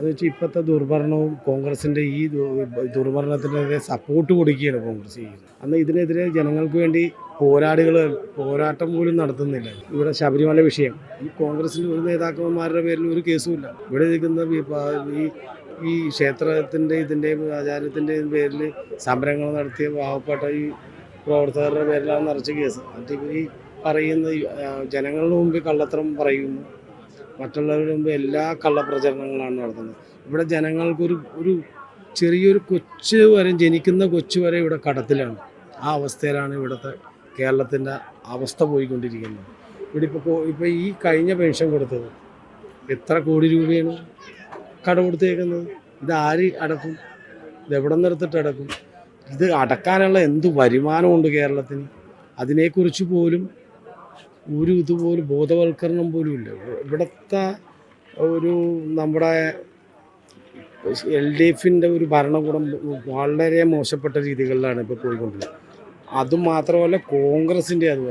അത് വെച്ചാൽ ഇപ്പോഴത്തെ ദുർഭരണവും കോൺഗ്രസിൻ്റെ ഈ ദുർഭരണത്തിനെതിരെ സപ്പോർട്ട് കൊടുക്കുകയാണ് കോൺഗ്രസ് ചെയ്യുന്നത്. അന്ന് ഇതിനെതിരെ ജനങ്ങൾക്ക് വേണ്ടി പോരാട്ടം പോലും നടത്തുന്നില്ല. ഇവിടെ ശബരിമല വിഷയം, ഈ കോൺഗ്രസിൻ്റെ ഒരു നേതാക്കന്മാരുടെ പേരിൽ ഒരു കേസുമില്ല. ഇവിടെ നിൽക്കുന്ന ഈ ക്ഷേത്രത്തിൻ്റെ ഇതിൻ്റെയും ആചാരത്തിൻ്റെയും പേരിൽ സമരങ്ങൾ നടത്തിയ പാവപ്പെട്ട ഈ പ്രവർത്തകരുടെ പേരിലാണ് നിറച്ച് കേസ്. മറ്റേ ഈ പറയുന്ന ജനങ്ങളുടെ മുമ്പിൽ കള്ളത്തരം പറയുന്നു, മറ്റുള്ളവരുടെ മുമ്പ് എല്ലാ കള്ളപ്രചരണങ്ങളാണ് നടത്തുന്നത്. ഇവിടെ ജനങ്ങൾക്കൊരു ചെറിയൊരു ജനിക്കുന്ന കൊച്ചു വരെ ഇവിടെ കടത്തിലാണ്. ആ അവസ്ഥയിലാണ് ഇവിടുത്തെ കേരളത്തിൻ്റെ അവസ്ഥ പോയിക്കൊണ്ടിരിക്കുന്നത്. ഇവിടെ ഇപ്പോൾ ഈ കഴിഞ്ഞ പെൻഷൻ കൊടുത്തത് എത്ര കോടി രൂപയാണ് കടമെടുത്തേക്കുന്നത്? ഇത് ആര് അടക്കും? ഇതെവിടെ നിന്നെടുത്തിട്ട് അടക്കും? ഇത് അടക്കാനുള്ള എന്ത് വരുമാനമുണ്ട് കേരളത്തിന്? അതിനെക്കുറിച്ച് പോലും ഇതുപോലും ബോധവൽക്കരണം പോലും ഇല്ല. ഇവിടുത്തെ നമ്മുടെ LDFിൻ്റെ ഒരു ഭരണകൂടം വളരെ മോശപ്പെട്ട രീതികളിലാണ് ഇപ്പോൾ പോയിക്കൊണ്ടിരിക്കുന്നത്. അതുമാത്രമല്ല കോൺഗ്രസിൻ്റെ അതുപോലെ